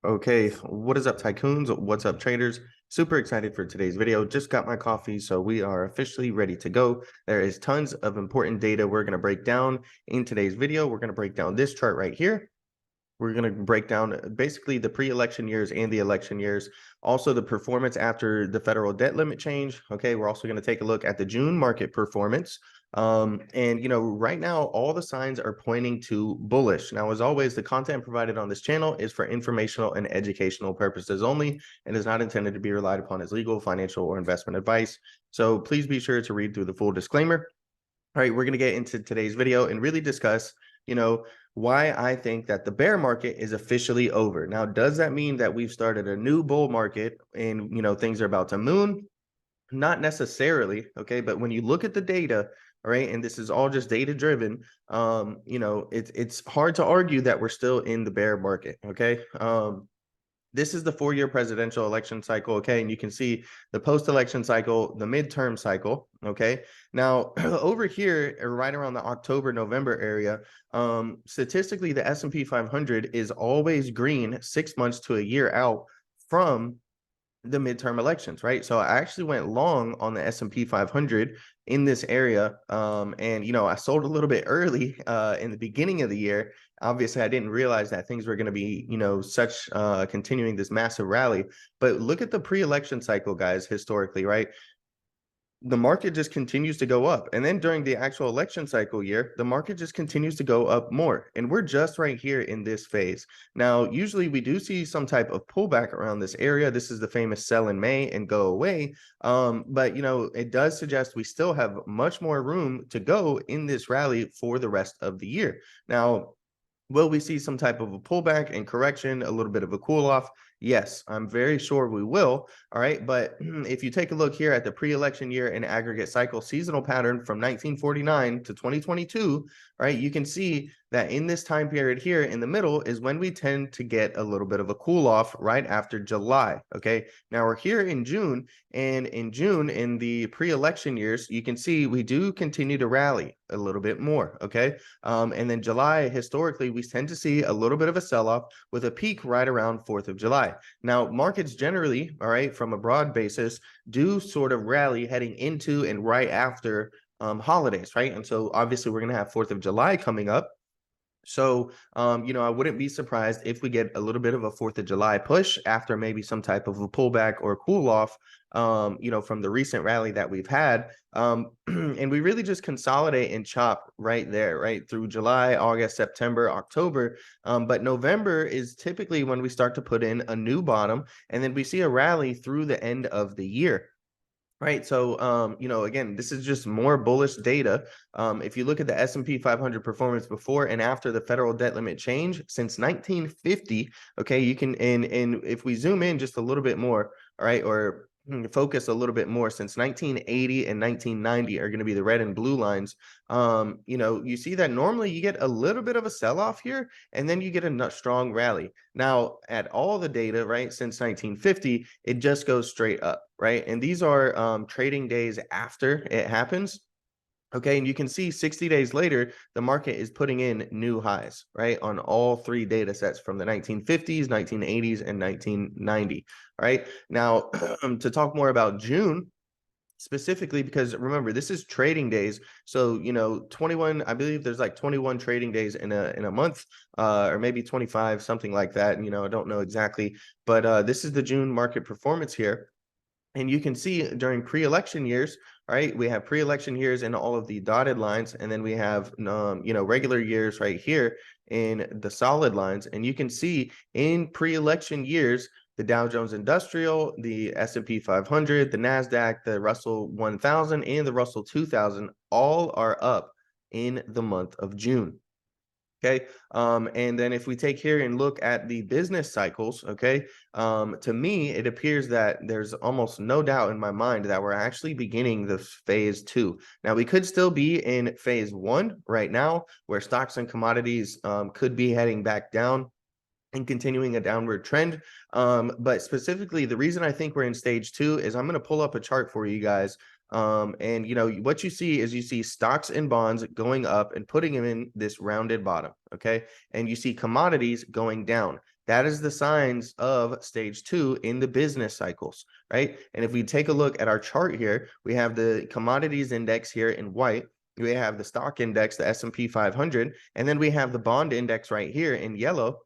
Okay, what is up, tycoons? What's up, traders? Super excited for today's video. Just got my coffee, so we are officially ready to go. There is tons of important data we're going to break down in today's video. We're going to break down this chart right here. We're going to break down basically the pre-election years and the election years, also the performance after the federal debt limit change. Okay, we're also going to take a look at the June market performance. And right now all the signs are pointing to bullish. Now, as always, the content provided on this channel is for informational and educational purposes only and is not intended to be relied upon as legal, financial, or investment advice. So please be sure to read through the full disclaimer. All right, we're going to get into today's video and really discuss, why I think that the bear market is officially over. Now, does that mean that we've started a new bull market and, things are about to moon? Not necessarily, okay? But when you look at the data, all right, and this is all just data driven, it's hard to argue that we're still in the bear market, okay? This is the 4-year presidential election cycle, okay? And you can see the post-election cycle, the midterm cycle, okay? Now, over here, right around the October, November area, statistically, the S&P 500 is always green 6 months to a year out from the midterm elections, right? So I actually went long on the S&P 500 in this area. And I sold a little bit early in the beginning of the year. Obviously, I didn't realize that things were going to be, such continuing this massive rally. But look at the pre-election cycle, guys, historically, right? The market just continues to go up. And then during the actual election cycle year, the market just continues to go up more. And we're just right here in this phase. Now, usually we do see some type of pullback around this area. This is the famous sell in May and go away. But, it does suggest we still have much more room to go in this rally for the rest of the year. Now, will we see some type of a pullback and correction, a little bit of a cool off? Yes, I'm very sure we will. All right. But if you take a look here at the pre-election year and aggregate cycle seasonal pattern from 1949 to 2022, right, you can see that in this time period here in the middle is when we tend to get a little bit of a cool off right after July. Okay. Now we're here in June, and in June, in the pre-election years, you can see we do continue to rally a little bit more. Okay. And then July, historically, we tend to see a little bit of a sell-off with a peak right around 4th of July. Now, markets generally, all right, from a broad basis, do sort of rally heading into and right after holidays, right? And so obviously we're going to have 4th of July coming up. So, I wouldn't be surprised if we get a little bit of a 4th of July push after maybe some type of a pullback or cool off, from the recent rally that we've had. And we really just consolidate and chop right there, right through July, August, September, October. But November is typically when we start to put in a new bottom, and then we see a rally through the end of the year. Right. So, again, this is just more bullish data. If you look at the S&P 500 performance before and after the federal debt limit change since 1950, okay, you can, and if we zoom in just a little bit more, all right, or focus a little bit more, since 1980 and 1990 are going to be the red and blue lines. You see that normally you get a little bit of a sell-off here, and then you get a strong rally. Now, at all the data, right, since 1950, it just goes straight up, right? And these are trading days after it happens. Okay, and you can see 60 days later, the market is putting in new highs, right, on all three data sets from the 1950s, 1980s, and 1990. All right, now to talk more about June specifically, because remember, this is trading days. So, 21, I believe there's like 21 trading days in a month, or maybe 25, something like that. I don't know exactly, but this is the June market performance here. And you can see during pre-election years, right, we have pre-election years in all of the dotted lines, and then we have, regular years right here in the solid lines. And you can see in pre-election years, the Dow Jones Industrial, the S&P 500, the NASDAQ, the Russell 1000, and the Russell 2000 all are up in the month of June. Okay. And then if we take here and look at the business cycles, okay, to me, it appears that there's almost no doubt in my mind that we're actually beginning the phase 2. Now, we could still be in phase 1 right now, where stocks and commodities could be heading back down and continuing a downward trend. But specifically, the reason I think we're in stage 2 is I'm going to pull up a chart for you guys. And what you see is you see stocks and bonds going up and putting them in this rounded bottom. Okay. And you see commodities going down. That is the signs of stage 2 in the business cycles, right? And if we take a look at our chart here, we have the commodities index here in white. We have the stock index, the S&P 500, and then we have the bond index right here in yellow.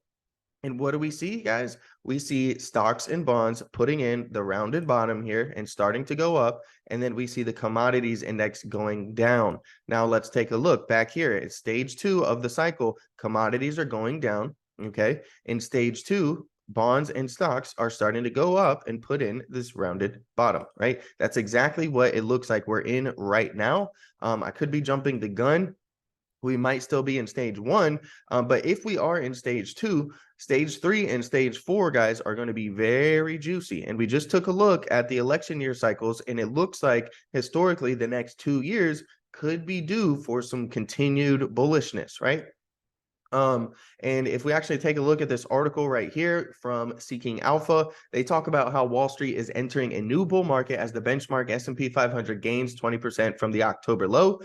And what do we see, guys? We see stocks and bonds putting in the rounded bottom here and starting to go up. And then we see the commodities index going down. Now let's take a look back here. It's stage 2 of the cycle. Commodities are going down. Okay. In stage 2, bonds and stocks are starting to go up and put in this rounded bottom, right? That's exactly what it looks like we're in right now. I could be jumping the gun. We might still be in stage 1, but if we are in stage 2, stage 3 and stage 4, guys, are going to be very juicy. And we just took a look at the election year cycles, and it looks like historically the next 2 years could be due for some continued bullishness, right? And if we actually take a look at this article right here from Seeking Alpha, they talk about how Wall Street is entering a new bull market as the benchmark S&P 500 gains 20% from the October low.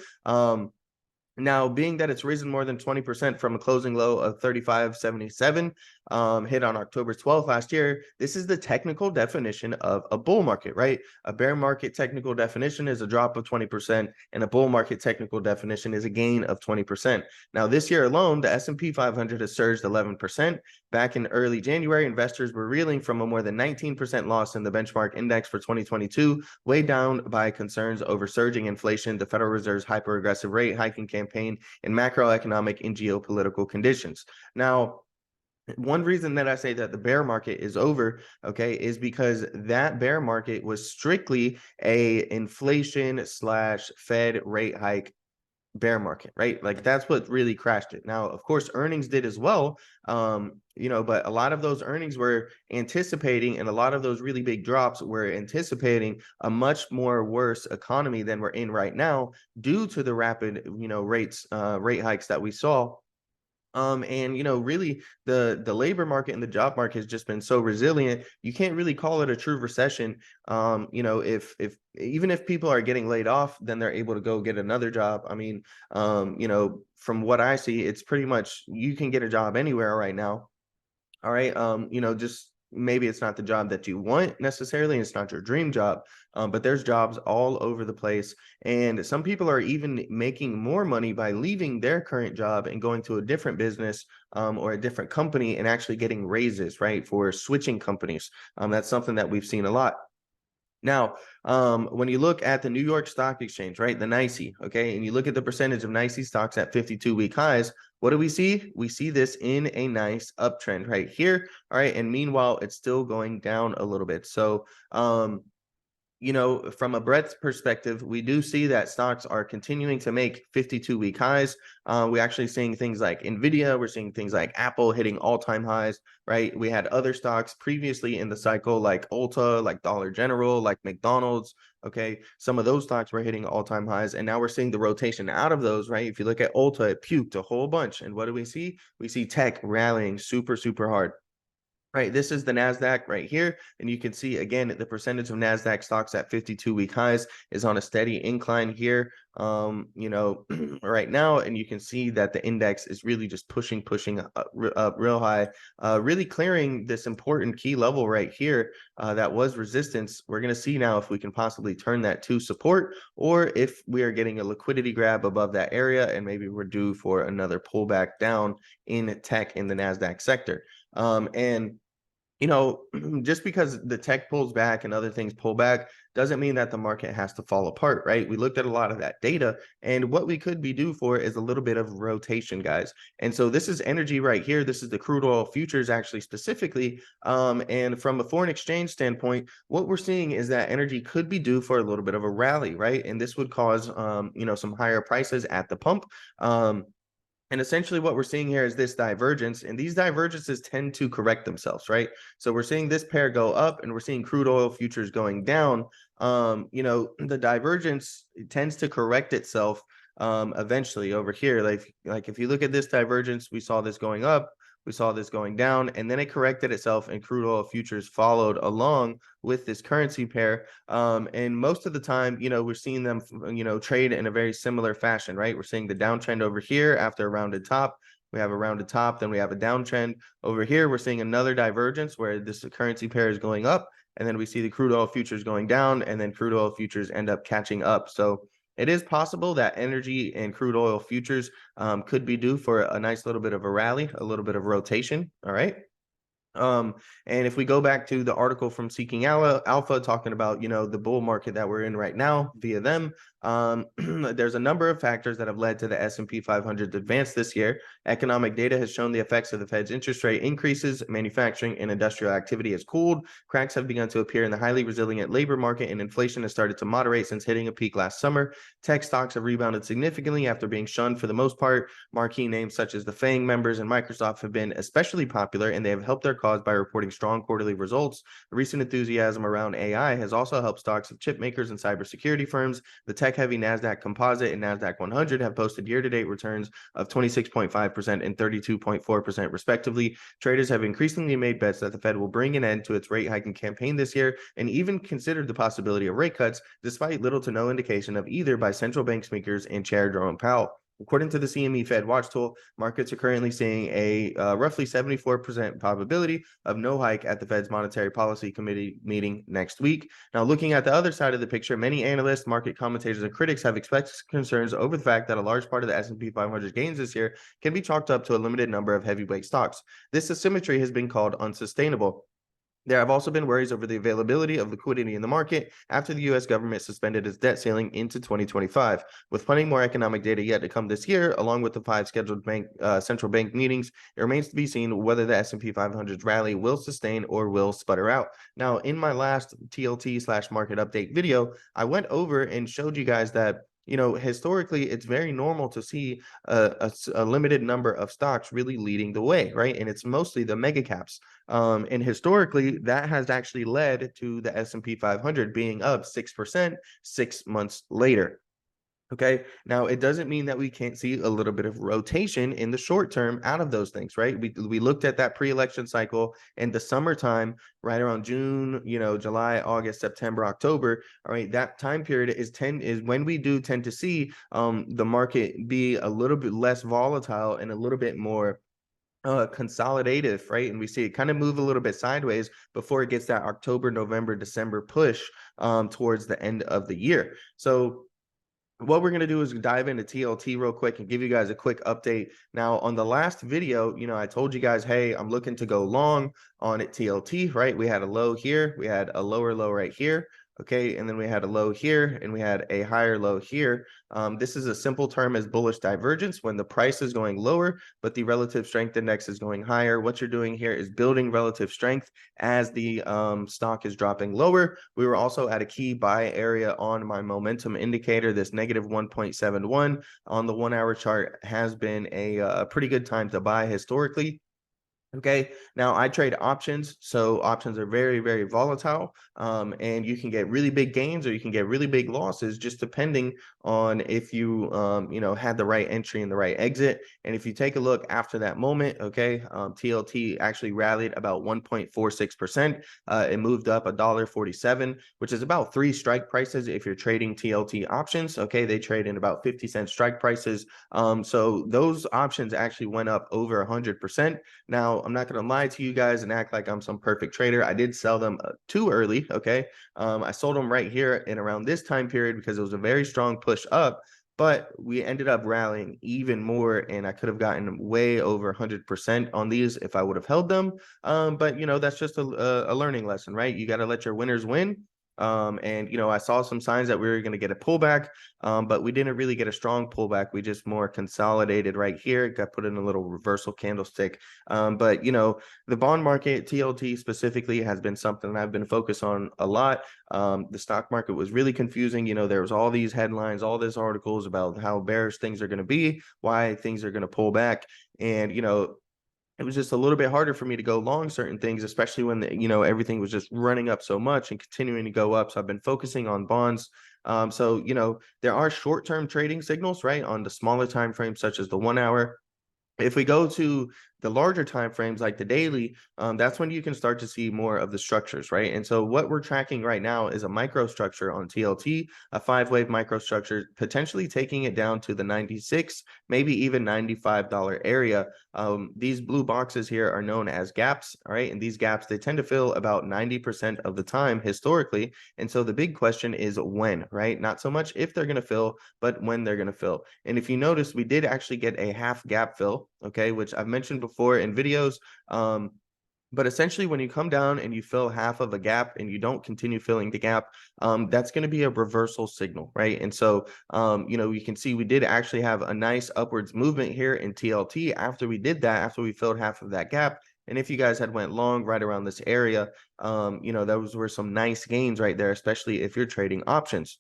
Now, being that it's risen more than 20% from a closing low of 35.77 hit on October 12th last year, this is the technical definition of a bull market, right? A bear market technical definition is a drop of 20%, and a bull market technical definition is a gain of 20%. Now, this year alone, the S&P 500 has surged 11%. Back in early January, investors were reeling from a more than 19% loss in the benchmark index for 2022, weighed down by concerns over surging inflation, the Federal Reserve's hyper-aggressive rate hiking campaign, and macroeconomic and geopolitical conditions. Now, one reason that I say that the bear market is over, okay, is because that bear market was strictly a inflation slash Fed rate hike bear market, right? Like that's what really crashed it. Now, of course, earnings did as well, but a lot of those earnings were anticipating, and a lot of those really big drops were anticipating a much more worse economy than we're in right now due to the rapid, rate hikes that we saw. And really the labor market and the job market has just been so resilient. You can't really call it a true recession. If even if people are getting laid off, then they're able to go get another job. I mean, from what I see, it's pretty much you can get a job anywhere right now. All right. Just maybe it's not the job that you want necessarily. It's not your dream job, but there's jobs all over the place. And some people are even making more money by leaving their current job and going to a different business or a different company and actually getting raises, right? For switching companies. That's something that we've seen a lot. Now, when you look at the New York Stock Exchange, right, the NYSE, okay, and you look at the percentage of NYSE stocks at 52-week highs, what do we see? We see this in a nice uptrend right here, all right, and meanwhile, it's still going down a little bit. So, from a breadth perspective, we do see that stocks are continuing to make 52-week highs. We're actually seeing things like Nvidia. We're seeing things like Apple hitting all-time highs, right? We had other stocks previously in the cycle like Ulta, like Dollar General, like McDonald's. Okay, some of those stocks were hitting all-time highs, and now we're seeing the rotation out of those, right? If you look at Ulta, it puked a whole bunch. And what do we see? We see tech rallying super, super hard. Right, this is the NASDAQ right here, and you can see again the percentage of NASDAQ stocks at 52-week highs is on a steady incline here, right now, and you can see that the index is really just pushing up real high, really clearing this important key level right here that was resistance. We're going to see now if we can possibly turn that to support, or if we are getting a liquidity grab above that area, and maybe we're due for another pullback down in tech in the NASDAQ sector. And just because the tech pulls back and other things pull back doesn't mean that the market has to fall apart, right? We looked at a lot of that data, and what we could be due for is a little bit of rotation, guys. And so this is energy right here. This is the crude oil futures actually specifically. And from a foreign exchange standpoint, what we're seeing is that energy could be due for a little bit of a rally, right? And this would cause, some higher prices at the pump. And essentially what we're seeing here is this divergence, and these divergences tend to correct themselves, right? So we're seeing this pair go up, and we're seeing crude oil futures going down. The divergence tends to correct itself eventually over here. Like if you look at this divergence, we saw this going up, we saw this going down, and then it corrected itself, and crude oil futures followed along with this currency pair. And most of the time, we're seeing them, trade in a very similar fashion, right? We're seeing the downtrend over here after a rounded top. We have a rounded top, then we have a downtrend. Over here, we're seeing another divergence where this currency pair is going up, and then we see the crude oil futures going down, and then crude oil futures end up catching up. So it is possible that energy and crude oil futures could be due for a nice little bit of a rally, a little bit of rotation. All right. And if we go back to the article from Seeking Alpha talking about, the bull market that we're in right now via them, there's a number of factors that have led to the S&P 500 advance this year. Economic data has shown the effects of the Fed's interest rate increases. Manufacturing and industrial activity has cooled. Cracks have begun to appear in the highly resilient labor market, and inflation has started to moderate since hitting a peak last summer. Tech stocks have rebounded significantly after being shunned for the most part. Marquee names such as the FANG members and Microsoft have been especially popular, and they have helped their cause by reporting strong quarterly results. The recent enthusiasm around AI has also helped stocks of chip makers and cybersecurity firms. The tech-heavy NASDAQ Composite and NASDAQ 100 have posted year-to-date returns of 26.5% and 32.4% respectively. Traders have increasingly made bets that the Fed will bring an end to its rate hiking campaign this year, and even considered the possibility of rate cuts, despite little to no indication of either by central bank speakers and Chair Jerome Powell. According to the CME Fed Watch Tool, markets are currently seeing a roughly 74% probability of no hike at the Fed's Monetary Policy Committee meeting next week. Now, looking at the other side of the picture, many analysts, market commentators, and critics have expressed concerns over the fact that a large part of the S&P 500 gains this year can be chalked up to a limited number of heavyweight stocks. This asymmetry has been called unsustainable. There have also been worries over the availability of liquidity in the market after the U.S. government suspended its debt ceiling into 2025. With plenty more economic data yet to come this year, along with the 5 scheduled central bank meetings, it remains to be seen whether the S&P 500's rally will sustain or will sputter out. Now, in my last TLT/market update video, I went over and showed you guys that historically, it's very normal to see a limited number of stocks really leading the way, right? And it's mostly the mega caps. And historically, that has actually led to the S&P 500 being up 6% 6 months later. Okay. Now, it doesn't mean that we can't see a little bit of rotation in the short term out of those things, right? We looked at that pre-election cycle in the summertime, right around June, July, August, September, October. All right, that time period is when we do tend to see the market be a little bit less volatile and a little bit more consolidative, right? And we see it kind of move a little bit sideways before it gets that October, November, December push towards the end of the year. So what we're going to do is dive into TLT real quick and give you guys a quick update. Now, on the last video, I told you guys, hey, I'm looking to go long on it TLT, right? We had a low here. We had a lower low right here. Okay, and then we had a low here, and we had a higher low here. This is a simple term as bullish divergence when the price is going lower, but the relative strength index is going higher. What you're doing here is building relative strength as the stock is dropping lower. We were also at a key buy area on my momentum indicator. This negative 1.71 on the 1-hour chart has been a pretty good time to buy historically. Okay, now I trade options, so options are very, very volatile, and you can get really big gains or you can get really big losses just depending on if you, had the right entry and the right exit. And if you take a look after that moment, okay, TLT actually rallied about 1.46%. It moved up $1.47, which is about 3 strike prices if you're trading TLT options. Okay, they trade in about 50-cent strike prices. So those options actually went up over 100%. Now, I'm not going to lie to you guys and act like I'm some perfect trader. I did sell them too early, okay? I sold them right here in around this time period because it was a very strong push up, but we ended up rallying even more, and I could have gotten way over 100% on these if I would have held them. But, that's just a learning lesson, right? You got to let your winners win. And I saw some signs that we were going to get a pullback, but we didn't really get a strong pullback. We just more consolidated right here. It got put in a little reversal candlestick. But the bond market, TLT specifically, has been something that I've been focused on a lot. The stock market was really confusing. There was all these headlines, all these articles about how bearish things are going to be, why things are going to pull back, and it was just a little bit harder for me to go long certain things, especially when everything was just running up so much and continuing to go up. So I've been focusing on bonds. So there are short-term trading signals, right, on the smaller time frames, such as the 1 hour. If we go to The larger time frames like the daily, that's when you can start to see more of the structures, right? And so what we're tracking right now is a microstructure on TLT, a 5-wave microstructure, potentially taking it down to the 96, maybe even $95 area. These blue boxes here are known as gaps, all right? And these gaps, they tend to fill about 90% of the time historically. And so the big question is when, right? Not so much if they're going to fill, but when they're going to fill. And if you notice, we did actually get a half gap fill, okay, which I've mentioned before in videos. But essentially, when you come down and you fill half of a gap and you don't continue filling the gap, that's going to be a reversal signal, right? And so, you can see we did actually have a nice upwards movement here in TLT after we did that, after we filled half of that gap. And if you guys had went long right around this area, those were some nice gains right there, especially if you're trading options.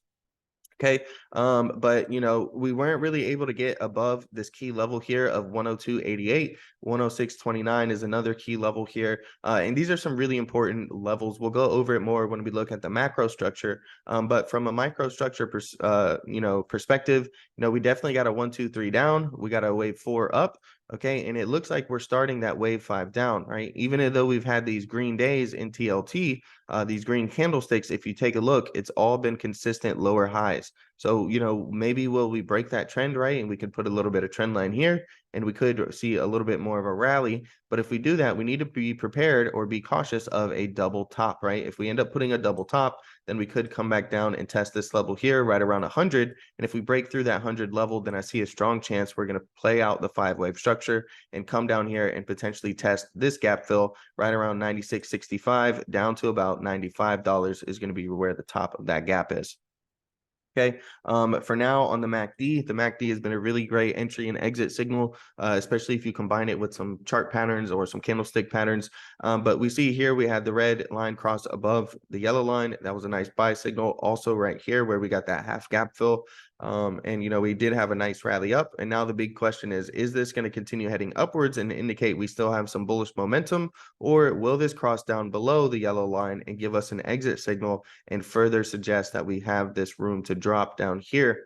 Okay. But we weren't really able to get above this key level here of 102.88. 106.29 is another key level here. And these are some really important levels. We'll go over it more when we look at the macro structure. But from a micro structure perspective, we definitely got a 1, 2, 3 down. We got a wave 4 up. Okay, and it looks like we're starting that wave 5 down, right? Even though we've had these green days in TLT, these green candlesticks, if you take a look, it's all been consistent lower highs. So, maybe will we break that trend, right? And we could put a little bit of trend line here and we could see a little bit more of a rally. But if we do that, we need to be prepared or be cautious of a double top, right? If we end up putting a double top, then we could come back down and test this level here right around 100. And if we break through that 100 level, then I see a strong chance we're going to play out the 5-wave structure and come down here and potentially test this gap fill right around 96.65 down to about $95 is going to be where the top of that gap is. Okay. For now on the MACD has been a really great entry and exit signal, especially if you combine it with some chart patterns or some candlestick patterns. But we see here we had the red line cross above the yellow line. That was a nice buy signal. Also right here where we got that half gap fill. And we did have a nice rally up. And now the big question is this going to continue heading upwards and indicate we still have some bullish momentum, or will this cross down below the yellow line and give us an exit signal and further suggest that we have this room to drop down here?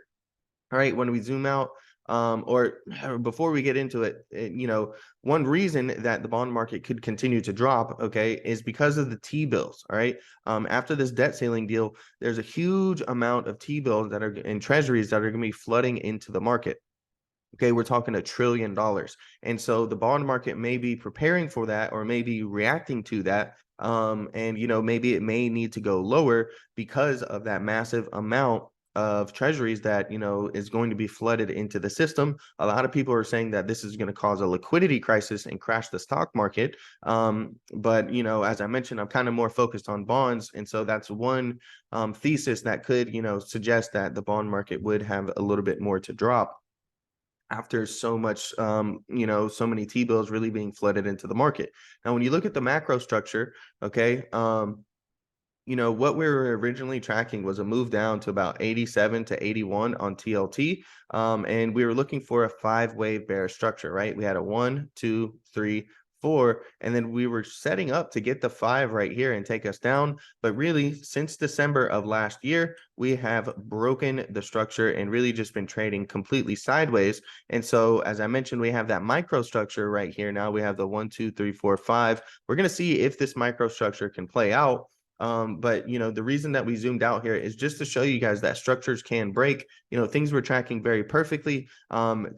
All right, when we zoom out, or before we get into it, one reason that the bond market could continue to drop, okay, is because of the T-bills. All right. After this debt ceiling deal, there's a huge amount of T-bills that are in treasuries that are going to be flooding into the market. Okay, we're talking $1 trillion. And so the bond market may be preparing for that or maybe reacting to that. And maybe it may need to go lower because of that massive amount of treasuries that is going to be flooded into the system. A lot of people are saying that this is going to cause a liquidity crisis and crash the stock market. But as I mentioned, I'm kind of more focused on bonds, and so that's one thesis that could suggest that the bond market would have a little bit more to drop after so much, so many T-bills really being flooded into the market. Now, when you look at the macro structure, okay, what we were originally tracking was a move down to about 87 to 81 on TLT. And we were looking for a 5-wave bear structure, right? We had a 1, 2, 3, 4, and then we were setting up to get the 5 right here and take us down. But really, since December of last year, we have broken the structure and really just been trading completely sideways. And so, as I mentioned, we have that microstructure right here. Now we have the 1, 2, 3, 4, 5. We're going to see if this microstructure can play out. But the reason that we zoomed out here is just to show you guys that structures can break. Things were tracking very perfectly.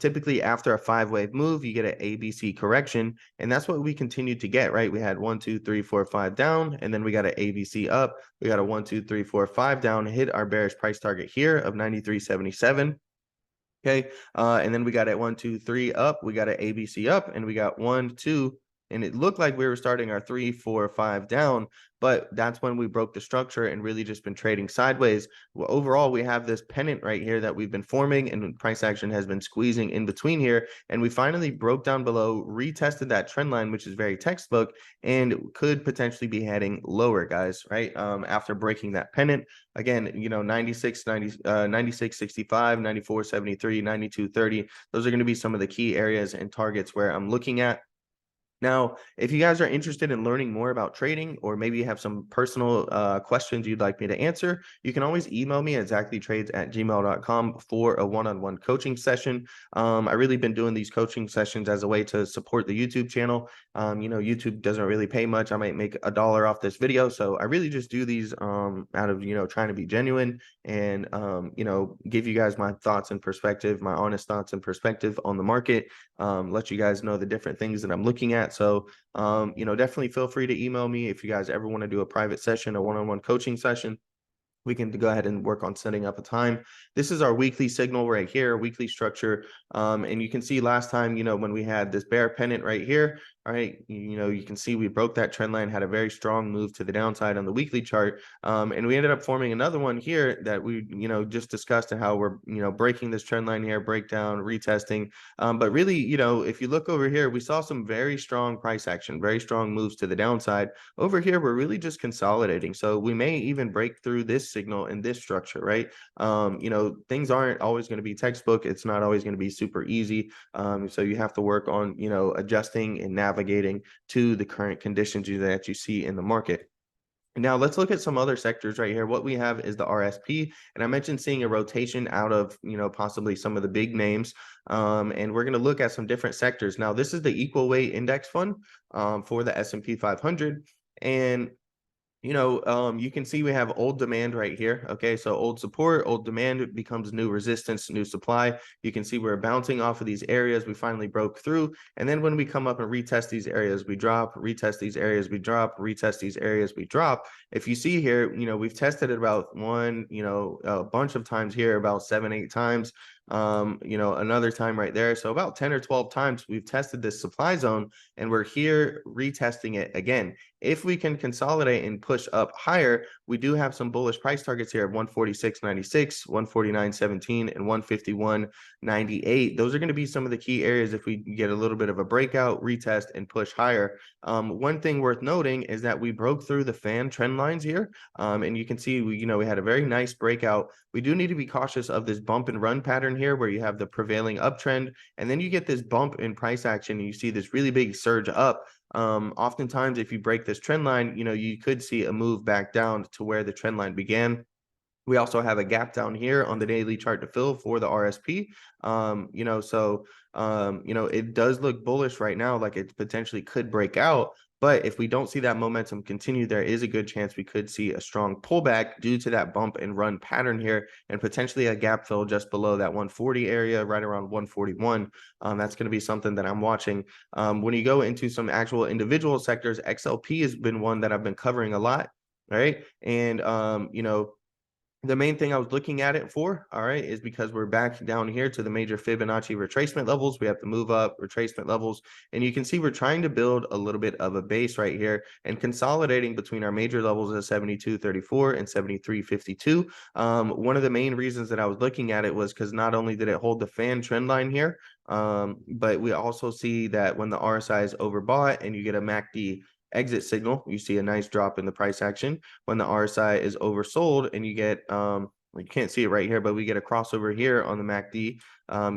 Typically after a 5-wave move, you get an ABC correction, and that's what we continued to get, right? We had 1, 2, 3, 4, 5 down, and then we got an ABC up. We got a 1, 2, 3, 4, 5 down, hit our bearish price target here of 93.77. Okay, and then we got at 1, 2, 3 up. We got an ABC up, and we got 1, 2. And it looked like we were starting our 3, 4, 5 down, but that's when we broke the structure and really just been trading sideways. Well, overall, we have this pennant right here that we've been forming, and price action has been squeezing in between here. And we finally broke down below, retested that trend line, which is very textbook, and could potentially be heading lower, guys, right? After breaking that pennant. Again, 96, 90, 96, 65, 94, 73, 92, 30. Those are going to be some of the key areas and targets where I'm looking at. Now, if you guys are interested in learning more about trading, or maybe you have some personal questions you'd like me to answer, you can always email me at exactlytrades@gmail.com for a one-on-one coaching session. I really been doing these coaching sessions as a way to support the YouTube channel. YouTube doesn't really pay much. I might make $1 off this video. So I really just do these out of, trying to be genuine and, give you guys my thoughts and perspective, my honest thoughts and perspective on the market, let you guys know the different things that I'm looking at. So, definitely feel free to email me if you guys ever want to do a private session, a one-on-one coaching session. We can go ahead and work on setting up a time. This is our weekly signal right here, weekly structure. And you can see last time, when we had this bear pennant right here, all right, you can see we broke that trend line, had a very strong move to the downside on the weekly chart. And we ended up forming another one here that we, just discussed, and how we're, breaking this trend line here, breakdown, retesting. But really, if you look over here, we saw some very strong price action, very strong moves to the downside. Over here, we're really just consolidating. So we may even break through this signal in this structure, right? Things aren't always going to be textbook. It's not always going to be super easy. So you have to work on, adjusting and navigating to the current conditions that you see in the market. Now let's look at some other sectors right here. What we have is the RSP, and I mentioned seeing a rotation out of, possibly some of the big names. And we're going to look at some different sectors. Now, this is the equal weight index fund for the S&P 500. And you can see we have old demand right here. Okay, so old support, old demand becomes new resistance, new supply. You can see we're bouncing off of these areas. We finally broke through. And then when we come up and retest these areas, we drop, retest these areas, we drop, retest these areas, we drop. If you see here, we've tested it about a bunch of times here, about 7-8 times. Another time right there. So about 10 or 12 times we've tested this supply zone, and we're here retesting it again. If we can consolidate and push up higher, we do have some bullish price targets here of 146.96, 149.17, and 151.98. Those are going to be some of the key areas if we get a little bit of a breakout, retest, and push higher. One thing worth noting is that we broke through the fan trend lines here, and you can see we had a very nice breakout. We do need to be cautious of this bump and run pattern here, where you have the prevailing uptrend, and then you get this bump in price action, and you see this really big surge up. Oftentimes, if you break this trend line, you could see a move back down to where the trend line began. We also have a gap down here on the daily chart to fill for the RSP. It does look bullish right now, like it potentially could break out. But if we don't see that momentum continue, there is a good chance we could see a strong pullback due to that bump and run pattern here, and potentially a gap fill just below that 140 area, right around 141. That's going to be something that I'm watching. When you go into some actual individual sectors, XLP has been one that I've been covering a lot, right? And, the main thing I was looking at it for, all right, is because we're back down here to the major Fibonacci retracement levels. We have to move up retracement levels. And you can see we're trying to build a little bit of a base right here and consolidating between our major levels of 72.34 and 73.52. One of the main reasons that I was looking at it was because not only did it hold the fan trend line here, but we also see that when the RSI is overbought and you get a MACD exit signal, you see a nice drop in the price action. When the RSI is oversold and you get, you can't see it right here, but we get a crossover here on the MACD.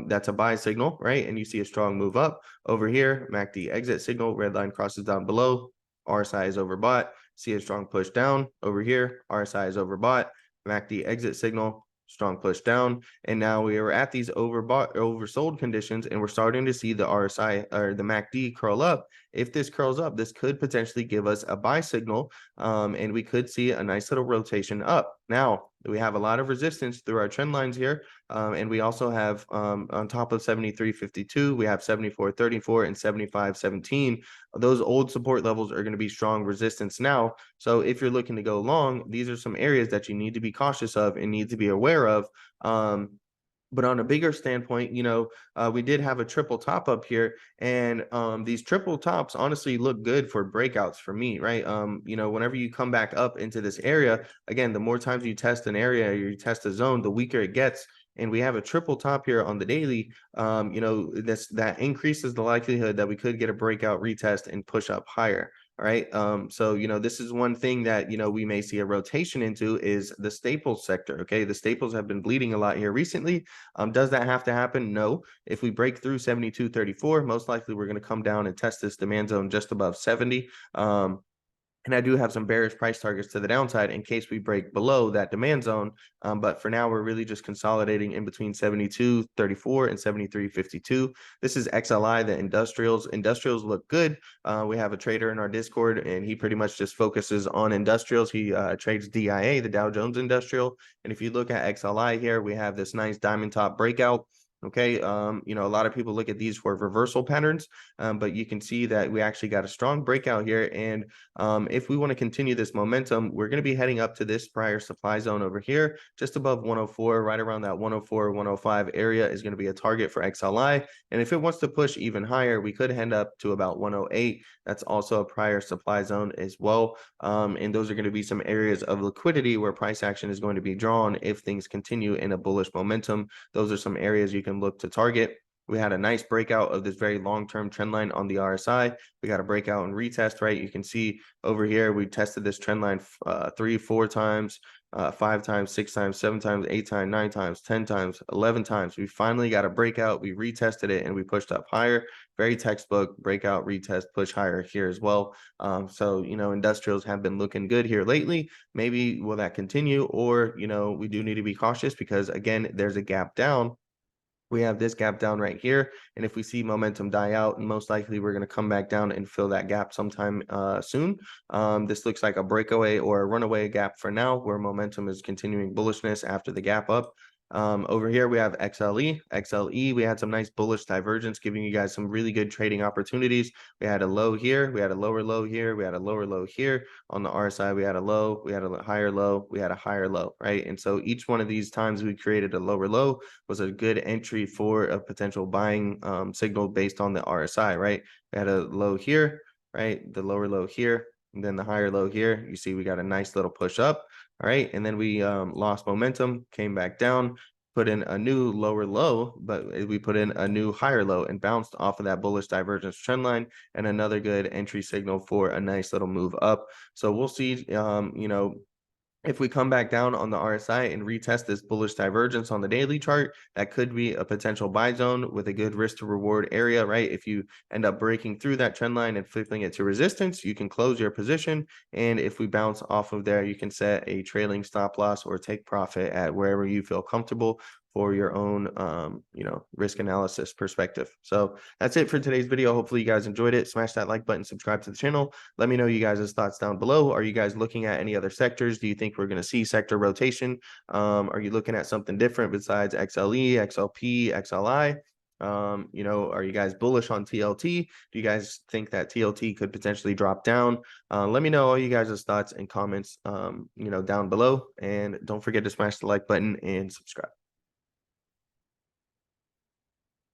That's a buy signal, right? And you see a strong move up over here, MACD exit signal, red line crosses down below, RSI is overbought, see a strong push down over here, RSI is overbought, MACD exit signal, strong push down, and now we are at these oversold conditions, and we're starting to see the RSI or the MACD curl up. If this curls up, this could potentially give us a buy signal, and we could see a nice little rotation up. Now, we have a lot of resistance through our trend lines here, and we also have on top of 73.52, we have 74.34 and 75.17. Those old support levels are going to be strong resistance now. So if you're looking to go long, these are some areas that you need to be cautious of and need to be aware of. But on a bigger standpoint, we did have a triple top up here, and these triple tops honestly look good for breakouts for me, right? Whenever you come back up into this area, again, the more times you test an area, you test a zone, the weaker it gets. And we have a triple top here on the daily. That increases the likelihood that we could get a breakout retest and push up higher. All right. So, this is one thing that, we may see a rotation into is the staples sector. Okay. The staples have been bleeding a lot here recently. Does that have to happen? No. If we break through 72.34, most likely we're going to come down and test this demand zone just above 70. And I do have some bearish price targets to the downside in case we break below that demand zone. But for now, we're really just consolidating in between 72.34 and 73.52. This is XLI, the industrials. Industrials look good. We have a trader in our Discord, and he pretty much just focuses on industrials. He trades DIA, the Dow Jones Industrial. And if you look at XLI here, we have this nice diamond top breakout. Okay, a lot of people look at these for reversal patterns, but you can see that we actually got a strong breakout here. And if we want to continue this momentum, we're going to be heading up to this prior supply zone over here, just above 104, right around that 104, 105 area is going to be a target for XLI. And if it wants to push even higher, we could end up to about 108. That's also a prior supply zone as well. And those are going to be some areas of liquidity where price action is going to be drawn if things continue in a bullish momentum. Those are some areas you can look to target. We had a nice breakout of this very long-term trend line on the RSI. We got a breakout and retest, right? You can see over here, we tested this trend line 3, 4 times, 5 times, 6 times, 7 times, 8 times, 9 times, 10 times, 11 times. We finally got a breakout. We retested it and we pushed up higher. Very textbook breakout, retest, push higher here as well. So, industrials have been looking good here lately. Maybe will that continue, or, we do need to be cautious because, again, there's a gap down. We have this gap down right here. And if we see momentum die out, most likely we're going to come back down and fill that gap sometime soon. This looks like a breakaway or a runaway gap for now, where momentum is continuing bullishness after the gap up. Over here, we have XLE. We had some nice bullish divergence, giving you guys some really good trading opportunities. We had a low here. We had a lower low here. We had a lower low here. On the RSI, we had a low. We had a higher low. We had a higher low, right? And so each one of these times we created a lower low was a good entry for a potential buying signal based on the RSI, right? We had a low here, right? The lower low here, and then the higher low here. You see we got a nice little push up. All right, and then we lost momentum, came back down, put in a new lower low, but we put in a new higher low and bounced off of that bullish divergence trend line, and another good entry signal for a nice little move up. So we'll see, if we come back down on the RSI and retest this bullish divergence on the daily chart, that could be a potential buy zone with a good risk to reward area, right? If you end up breaking through that trend line and flipping it to resistance, you can close your position. And if we bounce off of there, you can set a trailing stop loss or take profit at wherever you feel comfortable for your own, risk analysis perspective. So that's it for today's video. Hopefully you guys enjoyed it. Smash that like button, subscribe to the channel. Let me know you guys' thoughts down below. Are you guys looking at any other sectors? Do you think we're going to see sector rotation? Are you looking at something different besides XLE, XLP, XLI? Are you guys bullish on TLT? Do you guys think that TLT could potentially drop down? Let me know all you guys' thoughts and comments, down below. And don't forget to smash the like button and subscribe.